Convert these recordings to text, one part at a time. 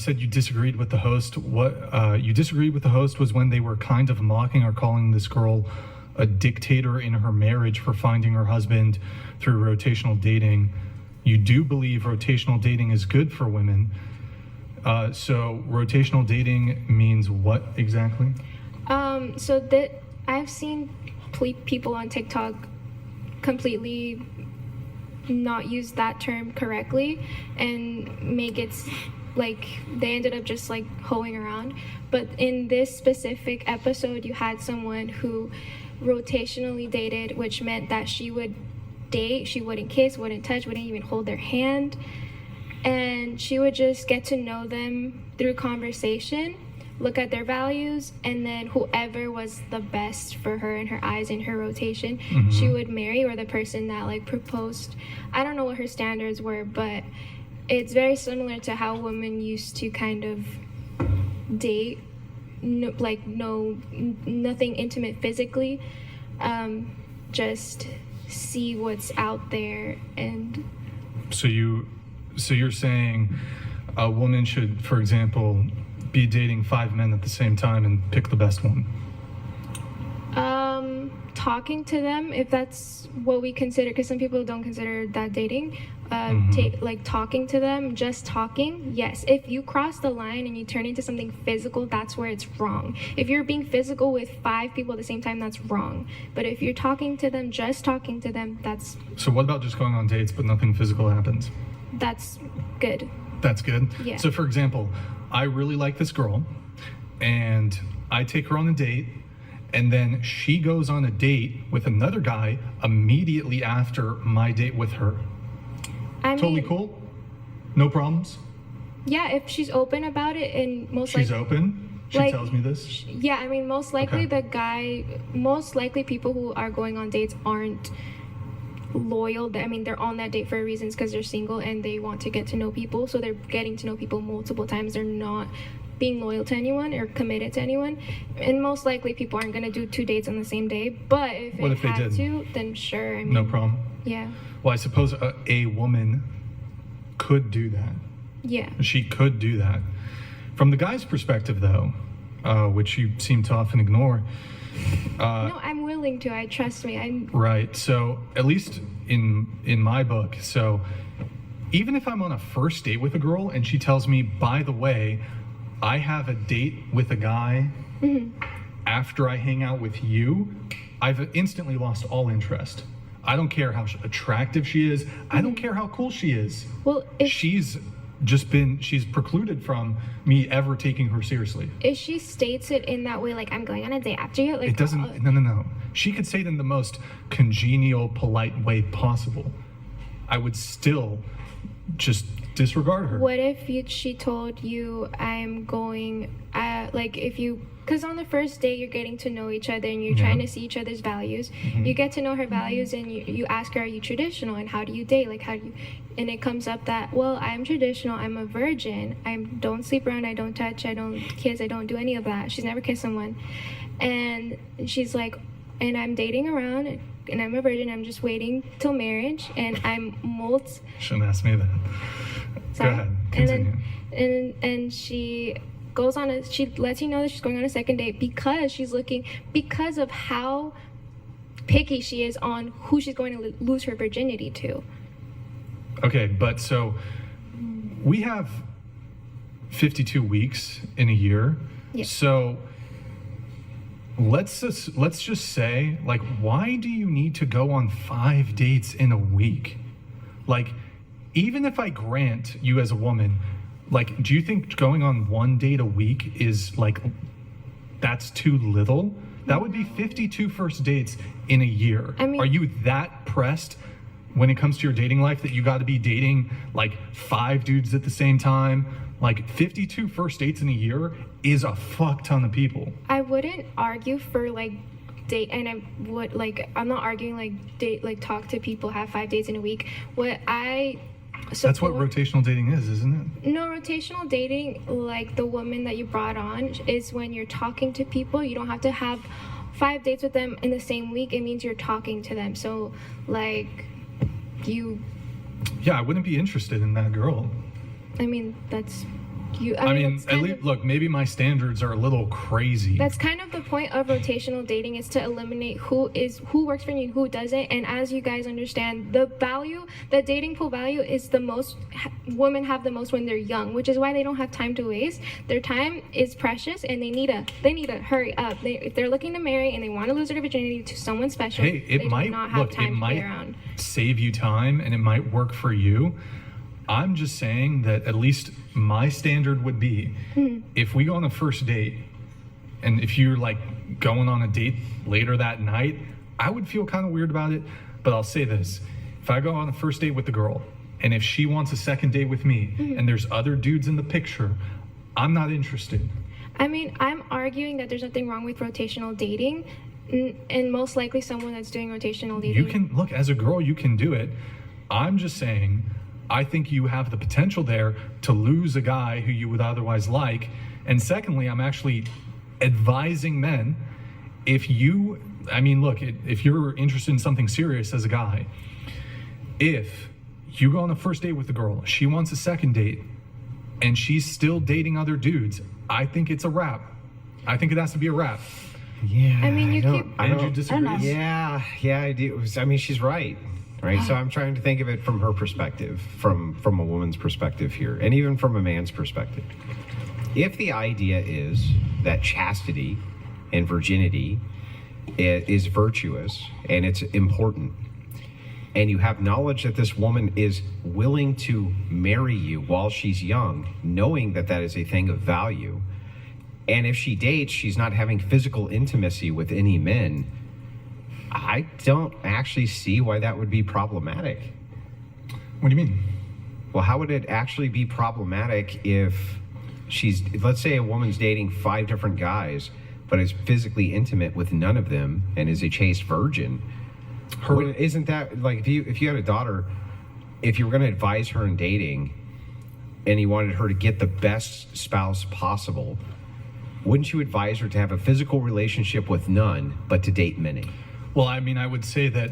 said you disagreed with the host. What you disagreed with the host was when they were kind of mocking or calling this girl a dictator in her marriage for finding her husband through rotational dating. You do believe rotational dating is good for women. So rotational dating means what exactly? So that I've seen people on TikTok completely not use that term correctly and make it like they ended up just like hoeing around. But in this specific episode, you had someone who rotationally dated, which meant that she would date, she wouldn't kiss, wouldn't touch, wouldn't even hold their hand, and she would just get to know them through conversation, look at their values, and then whoever was the best for her in her eyes in her rotation, she would marry, or the person that like proposed. I don't know what her standards were, but it's very similar to how women used to kind of date, nothing intimate physically, just see what's out there. And So you're saying a woman should, for example, be dating 5 men at the same time and pick the best one? Talking to them, if that's what we consider, because some people don't consider that dating, talking to them, just talking, yes. If you cross the line and you turn into something physical, that's where it's wrong. If you're being physical with 5 people at the same time, that's wrong. But if you're talking to them, just talking to them, that's... So what about just going on dates but nothing physical happens? That's good. That's good? Yeah. So for example, I really like this girl and I take her on a date, and then she goes on a date with another guy immediately after my date with her. Totally cool? No problems? Yeah, if she's open about it, and She's open? She tells me this? Yeah, I mean, most likely people who are going on dates aren't loyal. I mean, they're on that date for reasons because they're single and they want to get to know people, so they're getting to know people multiple times. They're not being loyal to anyone or committed to anyone, and most likely people aren't going to do 2 dates on the same day. But if they had to, then sure. I mean, no problem. Yeah. Well, I suppose a woman could do that. Yeah. She could do that. From the guy's perspective, though, which you seem to often ignore. No, I'm willing to. Trust me. Right. So at least in my book, so even if I'm on a first date with a girl and she tells me, by the way, I have a date with a guy after I hang out with you, I've instantly lost all interest. I don't care how attractive she is. I don't care how cool she is. Well, she's precluded from me ever taking her seriously. If she states it in that way, like, I'm going on a date after you, like, it doesn't, no. She could say it in the most congenial, polite way possible. I would still just disregard her. What if she told you, I'm going, because on the first date, you're getting to know each other and you're trying to see each other's values. You get to know her values and you ask her, are you traditional, and how do you date? And it comes up that, well, I'm traditional, I'm a virgin, I don't sleep around, I don't touch, I don't kiss, I don't do any of that. She's never kissed someone. And she's like, and I'm dating around, and I'm a virgin, I'm just waiting till marriage, and I'm Shouldn't ask me that. Sorry. Go ahead, continue. And she goes on she lets you know that she's going on a second date because of how picky she is on who she's going to lose her virginity to. Okay, but so we have 52 weeks in a year. Yeah. So let's just say, like, why do you need to go on 5 dates in a week? Like, even if I grant you as a woman, like, do you think going on 1 date a week is like, that's too little? That would be 52 first dates in a year. I mean, are you that pressed when it comes to your dating life that you got to be dating like 5 dudes at the same time? Like, 52 first dates in a year is a fuck ton of people. I wouldn't argue for like date, and I'm not arguing talk to people, have 5 dates in a week. That's what rotational dating is, isn't it? No, rotational dating, like the woman that you brought on, is when you're talking to people. You don't have to have 5 dates with them in the same week. It means you're talking to them. So, like, Yeah, I wouldn't be interested in that girl. I mean, that's I mean, that's at kind least of- look, maybe my standards are a little crazy. That's kind of the point of rotational dating, is to eliminate who works for you and who doesn't. And as you guys understand, the dating pool value is the most women have the most when they're young, which is why they don't have time to waste. Their time is precious, and they need to hurry up. If they're looking to marry and they want to lose their virginity to someone special, Hey, it they might do not have look. It time to might play around. save you time, and it might work for you. I'm just saying that at least my standard would be, if we go on a first date, and if you're like going on a date later that night, I would feel kind of weird about it. But I'll say this: if I go on a first date with the girl, and if she wants a second date with me, and there's other dudes in the picture, I'm not interested. I mean, I'm arguing that there's nothing wrong with rotational dating, and most likely someone that's doing rotational dating. You can look, as a girl, you can do it. I'm just saying, I think you have the potential there to lose a guy who you would otherwise like. And secondly, I'm actually advising men, if you're interested in something serious as a guy, if you go on a first date with a girl, she wants a second date, and she's still dating other dudes, I think it's a wrap. I think it has to be a wrap. Yeah. I mean, you don't- keep- I Andrew don't- disagrees? Yeah, I do. I mean, she's right. Right. So I'm trying to think of it from her perspective, from a woman's perspective here, and even from a man's perspective. If the idea is that chastity and virginity is virtuous and it's important, and you have knowledge that this woman is willing to marry you while she's young, knowing that that is a thing of value, and if she dates, she's not having physical intimacy with any men, I don't actually see why that would be problematic. What do you mean? Well, how would it actually be problematic if let's say a woman's dating 5 different guys, but is physically intimate with none of them and is a chaste virgin? Isn't that like, if you had a daughter, if you were going to advise her in dating and you wanted her to get the best spouse possible, wouldn't you advise her to have a physical relationship with none, but to date many? Well, I mean, I would say that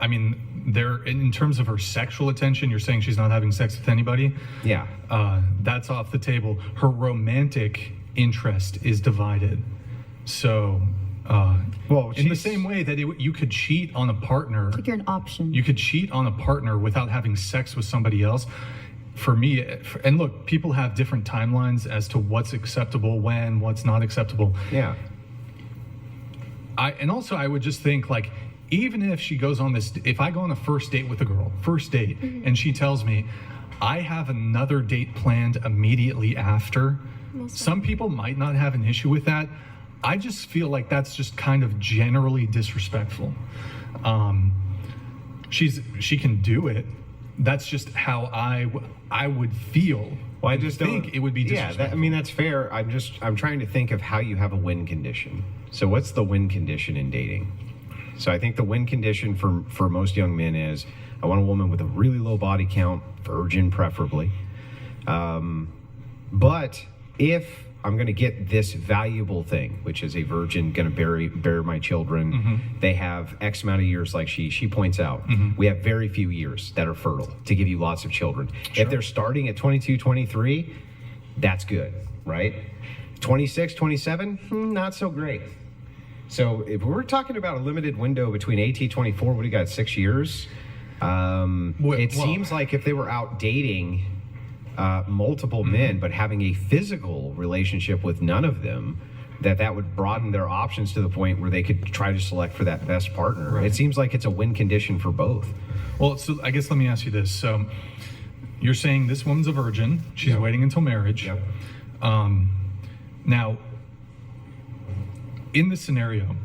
in terms of her sexual attention, you're saying she's not having sex with anybody. Yeah. That's off the table. Her romantic interest is divided. So, Well, in the same way that you could cheat on a partner, Like you're an option. you could cheat on a partner without having sex with somebody else. For me, and look, people have different timelines as to what's acceptable when, what's not acceptable. Yeah. I would just think, like, even if she goes on if I go on a first date with a girl, and she tells me, I have another date planned immediately after, some people might not have an issue with that. I just feel like that's just kind of generally disrespectful. She can do it. That's just how I would feel. Well, I just think don't it would be Yeah, disrespectful. that's fair. I'm trying to think of how you have a win condition. So what's the win condition in dating? So I think the win condition for most young men is, I want a woman with a really low body count, virgin preferably. But if I'm going to get this valuable thing, which is a virgin going to bear my children, they have X amount of years, like she points out. We have very few years that are fertile to give you lots of children. If they're starting at 22, 23, that's good, right? 26, 27, not so great. So if we're talking about a limited window between 18, 24, what do you got, 6 years? It seems like if they were out dating multiple men, but having a physical relationship with none of them, that would broaden their options to the point where they could try to select for that best partner. Right. It seems like it's a win condition for both. Well, so I guess let me ask you this. So you're saying this woman's a virgin. She's waiting until marriage. Yep. Now, in this scenario,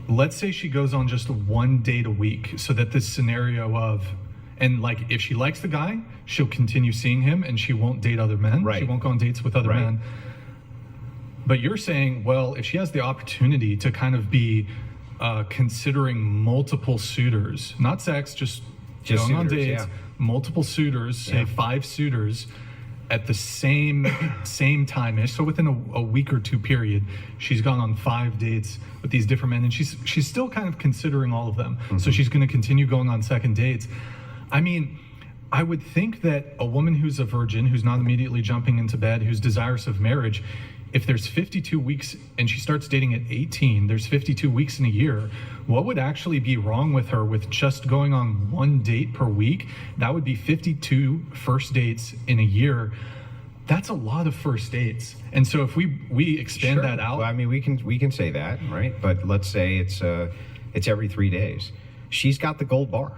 let's say she goes on just 1 date a week, so that this scenario of, and like, if she likes the guy, she'll continue seeing him and she won't date other men. Right. She won't go on dates with other Right. men. But you're saying, well, if she has the opportunity to kind of be considering multiple suitors, not sex, just going on suitors, dates, yeah. multiple suitors, say Yeah. 5 suitors at the same time-ish, so within a week or 2 period, she's gone on 5 dates with these different men, and she's still kind of considering all of them. So she's going to continue going on second dates. I mean, I would think that a woman who's a virgin, who's not immediately jumping into bed, who's desirous of marriage, if there's 52 weeks and she starts dating at 18, there's 52 weeks in a year. What would actually be wrong with her with just going on one date per week? That would be 52 first dates in a year. That's a lot of first dates. And so if we expand Sure. that out, Well, I mean, we can say that, right? But let's say it's every 3 days. She's got the gold bar.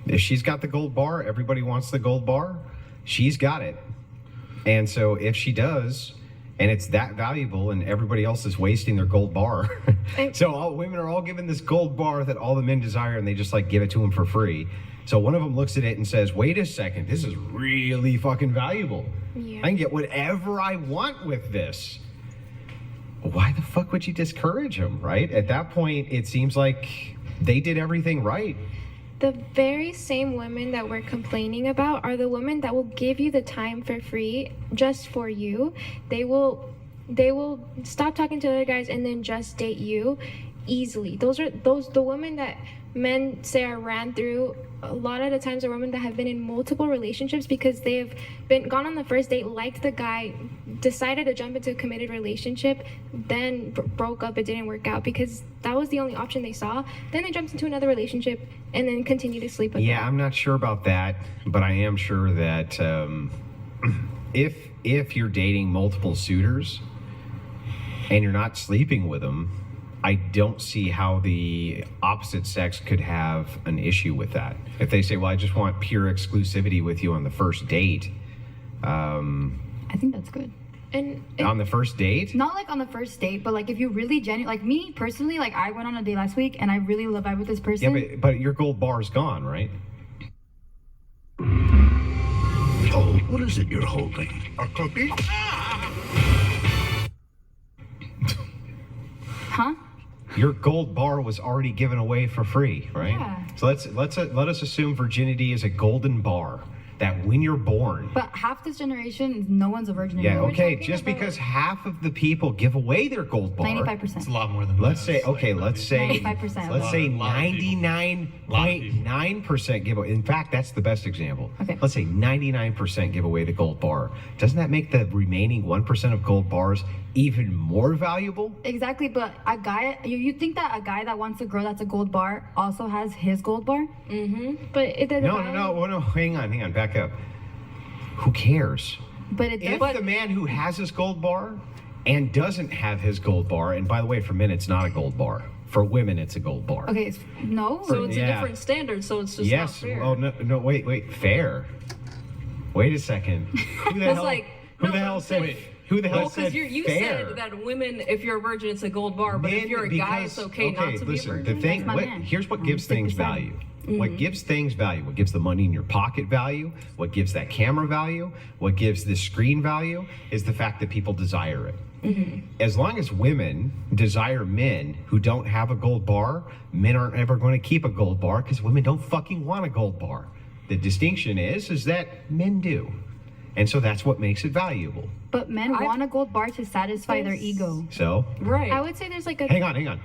If she's got the gold bar, everybody wants the gold bar. She's got it. And so if she does, and it's that valuable, and everybody else is wasting their gold bar, so all women are all given this gold bar that all the men desire, and they just like give it to them for free. So one of them looks at it and says, "Wait a second, this is really fucking valuable. Yeah. I can get whatever I want with this." Why the fuck would you discourage them, right? At that point, it seems like they did everything right. The very same women that we're complaining about are the women that will give you the time for free just for you. They will stop talking to other guys and then just date you easily. Those are the women that men say are ran through. A lot of the times are women that have been in multiple relationships because they have been gone on the first date, liked the guy, decided to jump into a committed relationship, then broke up, it didn't work out because that was the only option they saw. Then they jumped into another relationship and then continued to sleep with Yeah, them. I'm not sure about that, but I am sure that if you're dating multiple suitors and you're not sleeping with them, I don't see how the opposite sex could have an issue with that. If they say, "Well, I just want pure exclusivity with you on the first date," I think that's good. And on the first date, Not like on the first date, but like if you really like me personally, like I went on a date last week and I really love vibe with this yeah, person. but your gold bar is gone, right? Oh, what is it you're holding? A cookie? Huh? Your gold bar was already given away for free, right? Yeah. So let us assume virginity is a golden bar that when you're born. But half this generation, no one's a virgin Yeah, anymore. okay. talking Just about- because half of the people give away their gold bar. 95%. it's a lot more than Let's that. say It's like okay. Let's say 95%. let's say A lot of people. 99.9% give away. In fact, that's the best example. Okay. Let's say 99% give away the gold bar. Doesn't that make the remaining 1% of gold bars even more valuable? Exactly, but a guy, you think that a guy that wants a girl that's a gold bar also has his gold bar? but it doesn't. No. Hang on. Back up. Who cares? But it If does. the man who has his gold bar and doesn't have his gold bar, and by the way, for men it's not a gold bar. For women, it's a gold bar. Okay, no. So it's Yeah. a different standard, so it's just Yes. not fair. Oh no. Wait. Fair. Wait a second. Who the It's hell? like, who no, the hell but- said? Wait. Who the hell Well, said because you fair? said that women, if you're a virgin, it's a gold bar, but if Men, you're a guy, it's because- okay not to listen, be a the virgin. thing. That's my man. Here's what gives things 60%. value. What gives things value? What gives the money in your pocket value? What gives that camera value? What gives the screen value? Is the fact that people desire it. As long as women desire men who don't have a gold bar, men aren't ever going to keep a gold bar because women don't fucking want a gold bar. The distinction is that men do. And so that's what makes it valuable. But men want a gold bar to satisfy their There's- ego. So, Right. I would say there's like a hang on.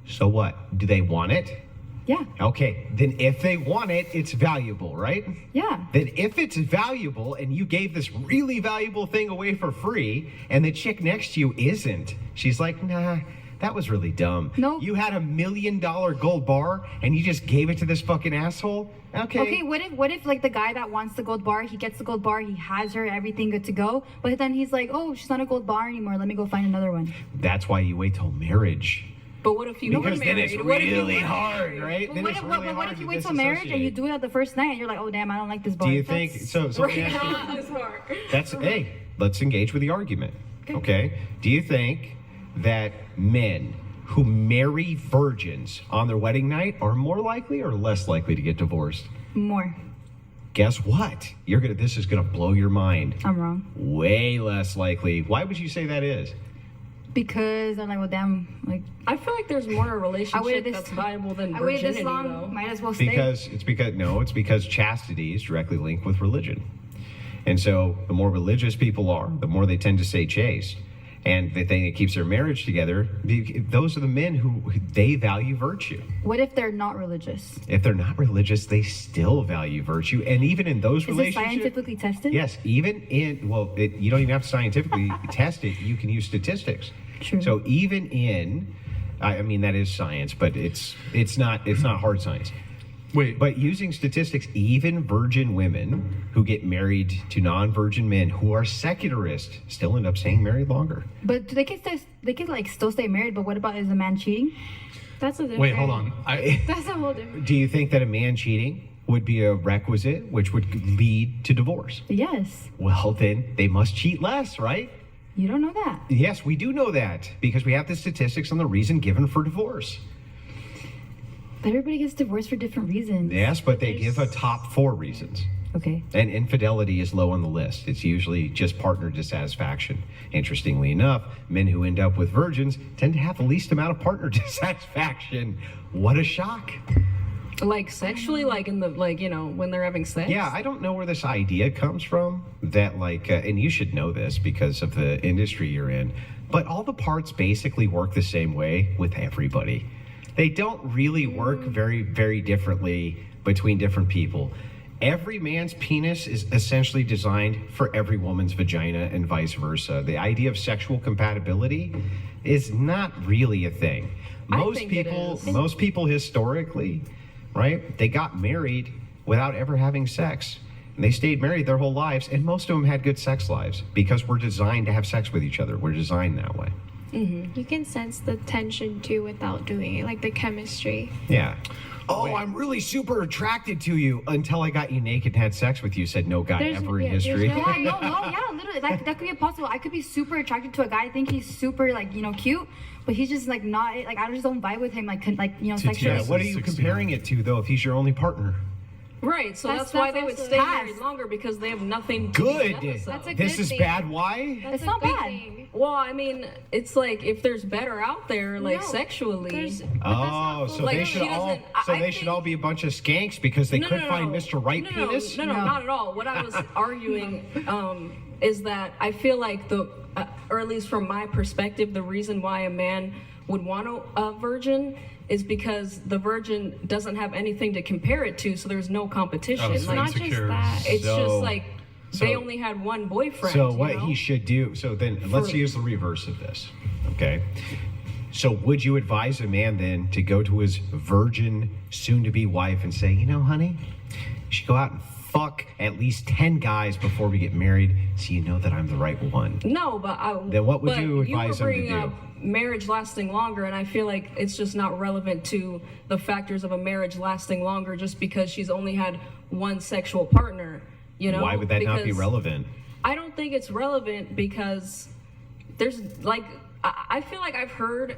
So what? Do they want it? Yeah, Okay, then if they want it, it's valuable, right? yeah. Then if it's valuable and you gave this really valuable thing away for free and the chick next to you isn't, she's like, nah, that was really dumb. No. You had $1 million gold bar and you just gave it to this fucking asshole? Okay. Okay, what if like the guy that wants the gold bar, he gets the gold bar, he has her, everything good to go, but then he's like, oh, she's not a gold bar anymore, let me go find another one. That's why you wait till marriage. But what if you were Because then married? it's What if you really weren't hard, married? right? But Then what it's if, really what hard if to you wait till marriage and you disassociate. do it the first night and you're like, oh damn, I don't like this bar. Do you think so? Let me ask you- This part. That's hey, let's engage with the argument. Okay. Do you think that men who marry virgins on their wedding night are more likely or less likely to get divorced? More. Guess what? This is gonna blow your mind. I'm wrong. Way less likely. Why would you say that is? Because I'm like, well damn, like I feel like there's more to a relationship this- that's valuable than I virginity, waited this long, though. might as well stay. It's because chastity is directly linked with religion. And so the more religious people are, the more they tend to stay chaste. and the thing that keeps their marriage together, those are the men who they value virtue. What if they're not religious? If they're not religious, they still value virtue. And even in those Is it relationships, scientifically tested? yes, even in, you don't even have to scientifically test it. You can use statistics. True. So even in, I mean, that is science, but it's not hard science. Wait, But using statistics, even virgin women who get married to non-virgin men who are secularist still end up staying married longer. But they can like still stay married. But what about is a man cheating? That's a different. wait, hold on. That's a whole different. Do you think that a man cheating would be a requisite which would lead to divorce? Yes. Well, then they must cheat less, right? You don't know that. Yes, we do know that because we have the statistics on the reason given for divorce. But everybody gets divorced for different reasons. Yes, but they give a top 4 reasons. Okay. And infidelity is low on the list. It's usually just partner dissatisfaction. Interestingly enough, men who end up with virgins tend to have the least amount of partner dissatisfaction. What a shock. Like sexually, like in the when they're having sex. Yeah, I don't know where this idea comes from that and you should know this because of the industry you're in, but all the parts basically work the same way with everybody. They don't really work very, very differently between different people. Every man's penis is essentially designed for every woman's vagina and vice versa. The idea of sexual compatibility is not really a thing. I think it is. Most people historically, right? They got married without ever having sex. And they stayed married their whole lives, and most of them had good sex lives because we're designed to have sex with each other. We're designed that way. You can sense the tension too without doing it, like the chemistry. Yeah. Oh, I'm really super attracted to you until I got you naked and had sex with you, said no guy There's- ever in yeah, there's history. no- Yeah, literally. That could be possible. I could be super attracted to a guy. I think he's super cute, but he's just like not like I just don't vibe with him Yeah, sexually. what are you 69. comparing it to, though, if he's your only partner? Right. So That's- that's why that's they would also- stay Pass. married longer because they have nothing to Good. be jealous That's of. a This good is thing. bad. Why? That's It's a not good bad. thing. Well, I mean, it's like if there's better out there, like No, sexually. there's- Oh, so Like, they she should all doesn't- I they should think- all be a bunch of skanks because they couldn't find Mr. Right no, penis? No, not at all. What I was arguing is that I feel like or at least from my perspective, the reason why a man would want a virgin is because the virgin doesn't have anything to compare it to, so there's no competition. Oh, so like, Not just insecure. that. it's So- just like they so- only had one boyfriend. So you what know? he should do, so then let's For- use the reverse of this, okay? So would you advise a man then to go to his virgin soon-to-be wife and say, you know, honey, you should go out and fuck at least 10 guys before we get married so you know that I'm the right one? No, but Then what would but you advise were him to bringing do? up marriage lasting longer, and I feel like it's just not relevant to the factors of a marriage lasting longer just because she's only had one sexual partner. You know, Why would that not be Because relevant? I don't think it's relevant because there's like I feel like I've heard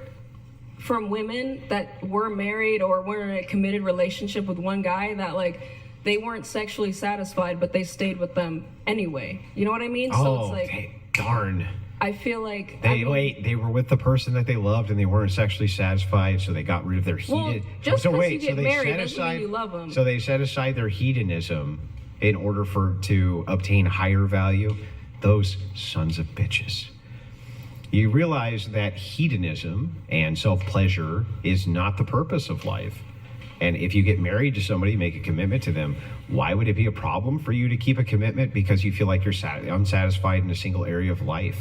from women that were married or were in a committed relationship with one guy that like they weren't sexually satisfied, but they stayed with them anyway. You know what I mean? So Oh, it's like okay. Darn. I feel like They were with the person that they loved and they weren't sexually satisfied, so they got rid of their Well, heated. just so 'cause wait, you so get they married set doesn't mean aside you love 'em. So they set aside their hedonism in order to obtain higher value. Those sons of bitches. You realize that hedonism and self-pleasure is not the purpose of life. And if you get married to somebody, make a commitment to them, why would it be a problem for you to keep a commitment because you feel like you're unsatisfied in a single area of life?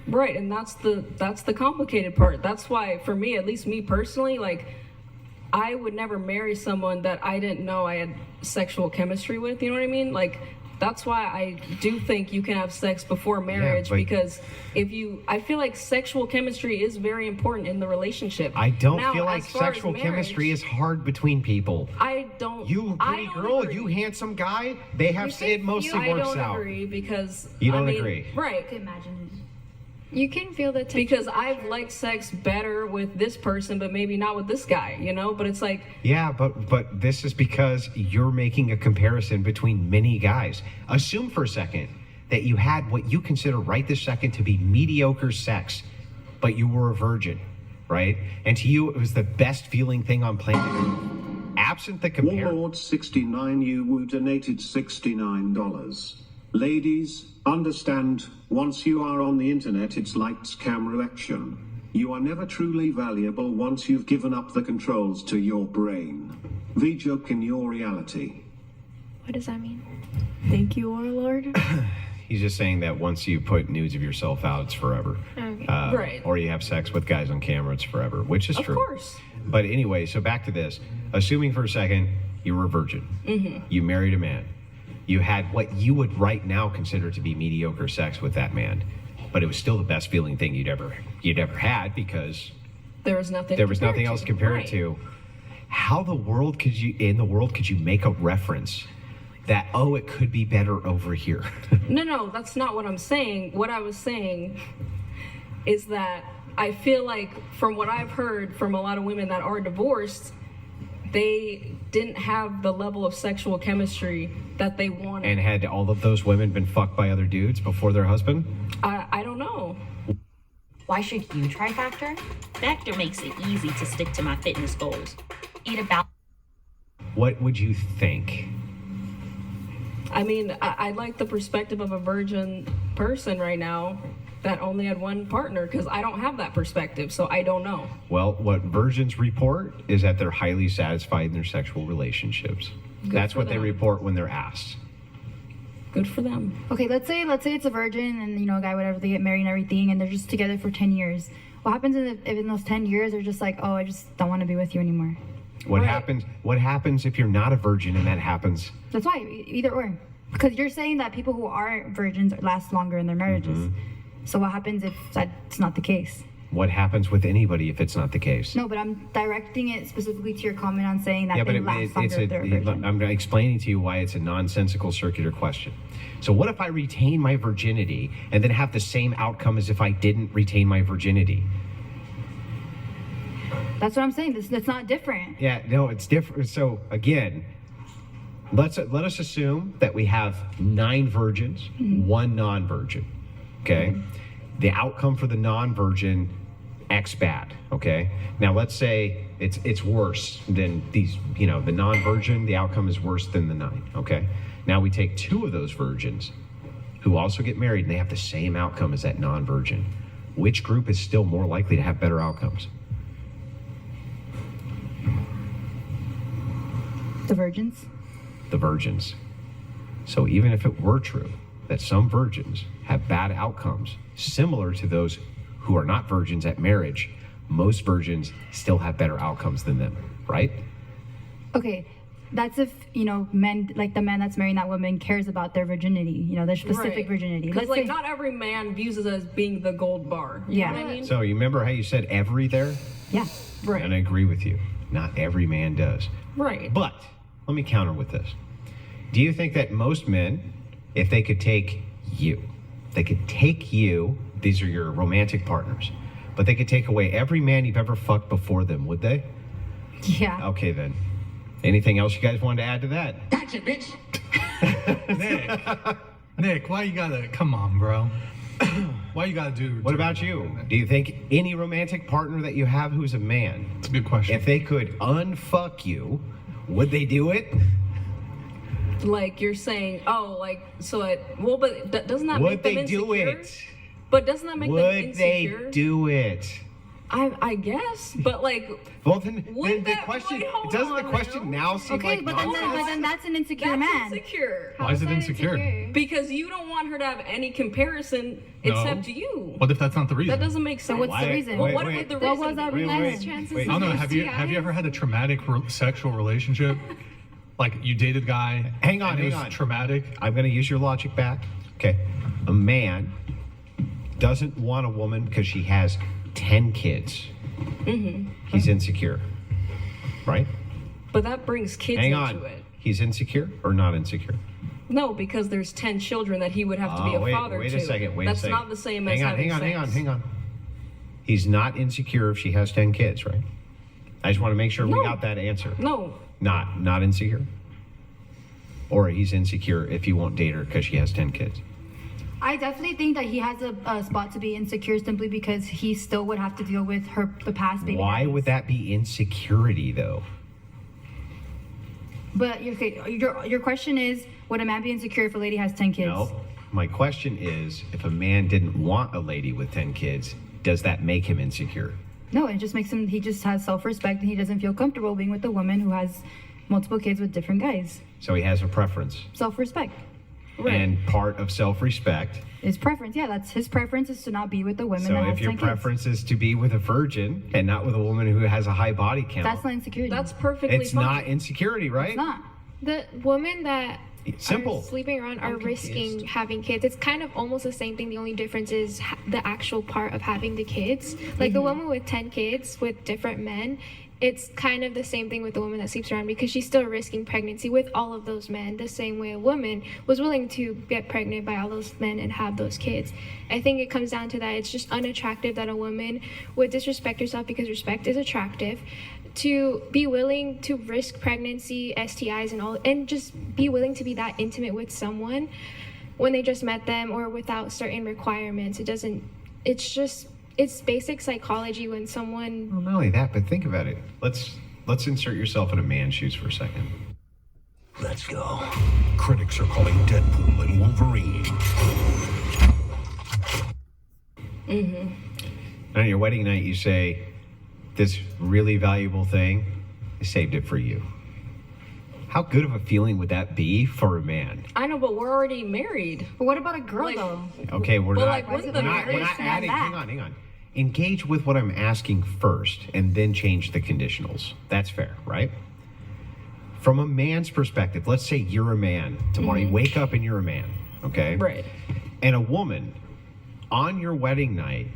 right, and that's the complicated part. That's why for me, at least me personally, like I would never marry someone that I didn't know I had sexual chemistry with. You know what I mean? Like that's why I do think you can have sex before marriage but- because I feel like sexual chemistry is very important in the relationship. I don't Now, feel like as far as sexual marriage, chemistry is hard between people. I don't. You I pretty don't girl, agree. you handsome guy, they have can it mostly feel- I works don't out. agree because You don't I mean, agree? right? I could imagine. You can feel the tension. Because I've liked sex better with this person, but maybe not with this guy, you know? But it's like, Yeah, but this is because you're making a comparison between many guys. Assume for a second that you had what you consider right this second to be mediocre sex, but you were a virgin, right? And to you, it was the best feeling thing on planet Earth. Absent the comparison. Warlord 69 you donated $69. Ladies, understand, once you are on the internet, it's lights, camera, action. You are never truly valuable once you've given up the controls to your brain. The joke in your reality. What does that mean? Thank you, our Lord. He's just saying that once you put nudes of yourself out, it's forever. Okay. Right. Or you have sex with guys on camera, it's forever, which is Of true. course. But anyway, so back to this. Assuming for a second you were a virgin, you married a man, you had what you would right now consider to be mediocre sex with that man, but it was still the best feeling thing you'd ever had because There was nothing. there was nothing else to compare Right. it to. How could you make a reference that, oh, it could be better over here? No, that's not what I'm saying. What I was saying is that I feel like from what I've heard from a lot of women that are divorced, they didn't have the level of sexual chemistry that they wanted. And had all of those women been fucked by other dudes before their husband? I don't know. Why should you try Factor? Factor makes it easy to stick to my fitness goals. Eat about. What would you think? I mean, I like the perspective of a virgin person right now that only had one partner because I don't have that perspective, so I don't know. Well, what virgins report is that they're highly satisfied in their sexual relationships. That's for what they them. report when they're asked. Good for them. Okay, let's say it's a virgin and a guy, whatever, they get married and everything, and they're just together for 10 years. What happens if in those 10 years they're just like, oh, I just don't want to be with you anymore? What Right. happens if you're not a virgin and that happens? That's why, either or. Because you're saying that people who are virgins last longer in their marriages. So what happens if that's not the case? What happens with anybody if it's not the case? No, but I'm directing it specifically to your comment on saying that Yeah, but they last longer if they're a virgin. I'm explaining to you why it's a nonsensical circular question. So what if I retain my virginity and then have the same outcome as if I didn't retain my virginity? That's what I'm saying. That's not different. Yeah, no, it's different. So again, let us assume that we have 9 virgins, 1 non-virgin. Okay, the outcome for the non-virgin, X bad. Okay, now let's say it's worse than these. The non-virgin, the outcome is worse than the 9. Okay, now we take 2 of those virgins, who also get married, and they have the same outcome as that non-virgin. Which group is still more likely to have better outcomes? The virgins. The virgins. So even if it were true that some virgins have bad outcomes similar to those who are not virgins at marriage, most virgins still have better outcomes than them, right? Okay, that's if men, like the man that's marrying that woman, cares about their virginity. Their specific Right. virginity. Because Let's say, not every man views it as being the gold bar. You Yeah. know what I mean? So you remember how you said every there? yeah. Right. And I agree with you. Not every man does. Right. But let me counter with this. Do you think that most men, if they could take you, these are your romantic partners, but they could take away every man you've ever fucked before them, would they? Yeah. Okay then. Anything else you guys wanted to add to that? Gotcha, bitch. Nick, why you gotta? Come on, bro. Why you gotta do? What about you? Do you think any romantic partner that you have who's a man, It's a good question. if they could unfuck you, would they do it? Like you're saying, but doesn't that Would make them they do insecure? it? But doesn't that make them Would insecure? they do it? I guess, but Well, then Would the that- question, wait, hold doesn't the on question now seem Okay, like but then that's an insecure that's man. insecure. Why is it that insecure? Because you don't want her to have any comparison except you. What if that's not the reason? That doesn't make sense. what's the Why- reason? Well, wait, what wait, would the what reason was that be? reason? Less chances wait. of I don't know. Have you STIs? ever had a traumatic sexual relationship? Like you dated a guy. Hang on, and it hang was on. traumatic. I'm going to use your logic back. Okay. A man doesn't want a woman because she has 10 kids. He's insecure. Right? But that brings kids Hang into on. it. He's insecure or not insecure? No, because there's 10 children that he would have to be a father wait to. a second. Wait That's a second. not the same as having sex. Hang on. He's not insecure if she has 10 kids, right? I just want to make sure we No. got that answer. No, Not insecure? Or he's insecure if he won't date her because she has 10 kids? I definitely think that he has a spot to be insecure simply because he still would have to deal with the past baby. Why daddies. would that be insecurity, though? But your question is, Would a man be insecure if a lady has 10 kids? No. My question is, if a man didn't want a lady with 10 kids, does that make him insecure? No, it just makes him, he just has self-respect and he doesn't feel comfortable being with a woman who has multiple kids with different guys. So he has a preference. Self-respect. And part of self-respect. His preference, yeah, that's his preference is to not be with a woman So that has if your 10 kids. preference is to be with a virgin and not with a woman who has a high body count, That's not insecurity. That's perfectly it's fine. not insecurity, right? It's not. The women that Simple. are sleeping around are risking having kids. It's kind of almost the same thing. The only difference is the actual part of having the kids. Like the woman with 10 kids with different men, it's kind of the same thing with the woman that sleeps around because she's still risking pregnancy with all of those men, the same way a woman was willing to get pregnant by all those men and have those kids. I think it comes down to that. It's just unattractive that a woman would disrespect herself because respect is attractive. To be willing to risk pregnancy, STIs, and all, and just be willing to be that intimate with someone when they just met them or without certain requirements. It's basic psychology when someone. Well, not only that, but think about it. Let's insert yourself in a man's shoes for a second. Let's go. Critics are calling Deadpool and Wolverine. On your wedding night, you say, this really valuable thing, I saved it for you. How good of a feeling would that be for a man? I know, but we're already married. But what about a girl Like- though? Okay, we're But, not. like, wouldn't we're the not, we're marriage not stand adding. that? Hang on. Engage with what I'm asking first, and then change the conditionals. That's fair, right? From a man's perspective, let's say you're a man. Tomorrow you wake up and you're a man. Okay. Right. And a woman on your wedding night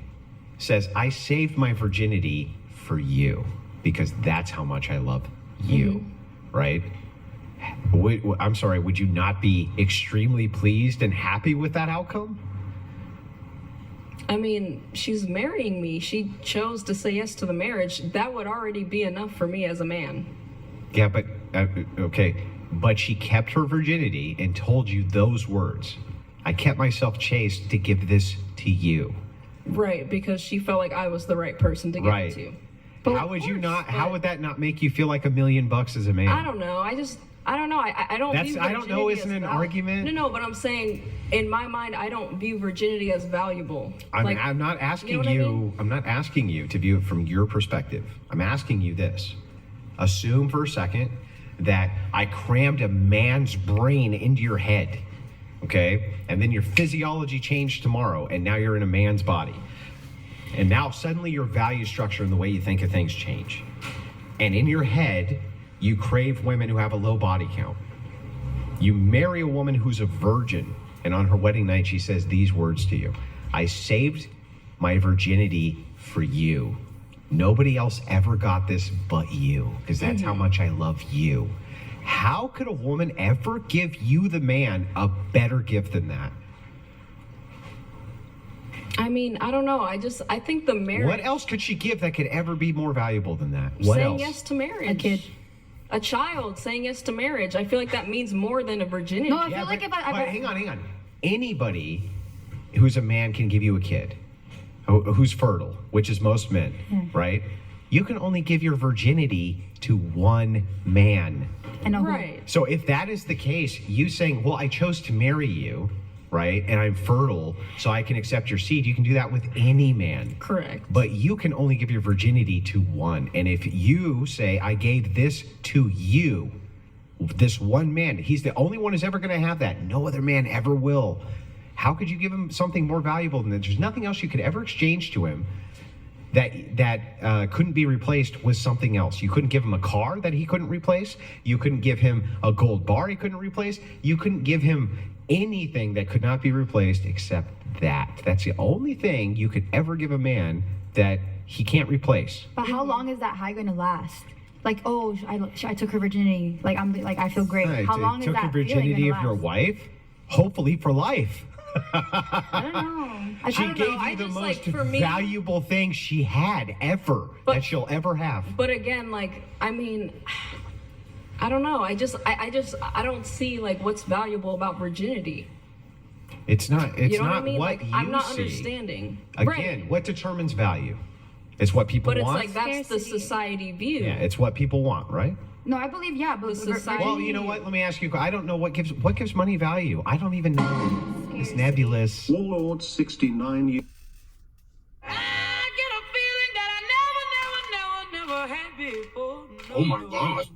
says, "I saved my virginity for you because that's how much I love you," right? I'm sorry, would you not be extremely pleased and happy with that outcome? I mean, she's marrying me. She chose to say yes to the marriage. That would already be enough for me as a man. Yeah, but, okay. But she kept her virginity and told you those words. I kept myself chaste to give this to you. Right, because she felt like I was the right person to give Right. it to. How would you not, how but- would that not make you feel like $1 million as a man? I don't know. I don't know. I don't That's- view I don't know virginity isn't as an valuable. argument. No, but I'm saying in my mind, I don't view virginity as valuable. I'm not asking you know what I mean? I'm not asking you to view it from your perspective. I'm asking you this. Assume for a second that I crammed a man's brain into your head, okay? And then your physiology changed tomorrow, and now you're in a man's body. And now suddenly your value structure and the way you think of things change. And in your head, you crave women who have a low body count. You marry a woman who's a virgin, and on her wedding night, she says these words to you: "I saved my virginity for you. Nobody else ever got this but you, because that's how much I love you." How could a woman ever give you, the man, a better gift than that? I mean, I don't know. I think the marriage. What else could she give that could ever be more valuable than that? What saying else? yes to marriage. A kid. A child saying yes to marriage. I feel like that means more than a virginity. No, I feel like if I hang on. Anybody who's a man can give you a kid who's fertile, which is most men, right? You can only give your virginity to one man. I know who. Right. So if that is the case, you saying, "Well, I chose to marry you," right? And I'm fertile, so I can accept your seed. You can do that with any man. Correct. But you can only give your virginity to one. And if you say, "I gave this to you," this one man, he's the only one who's ever going to have that. No other man ever will. How could you give him something more valuable than that? There's nothing else you could ever exchange to him that couldn't be replaced with something else. You couldn't give him a car that he couldn't replace. You couldn't give him a gold bar he couldn't replace. You couldn't give him anything that could not be replaced except that. That's the only thing you could ever give a man that he can't replace. But how long is that high going to last? Like, oh, I took her virginity. Like, I feel great. How long is took that the virginity feeling of gonna your last? wife? Hopefully for life. I don't know. She don't gave know. I you the just, most like, for me- valuable thing she had ever, But- that she'll ever have. But again, like, I mean, I don't know. I don't see like what's valuable about virginity. It's not. It's You know not what I mean? what Like, you I'm not see. understanding. Again, Right. what determines value? It's what people But it's want. like that's the Scarcity. society view. Yeah, it's what people want, right? No, I believe yeah, but The society- Well, you know what? Let me ask you. I don't know what gives money value. I don't even know. It's nebulous. Warlord 69 years. Oh my god.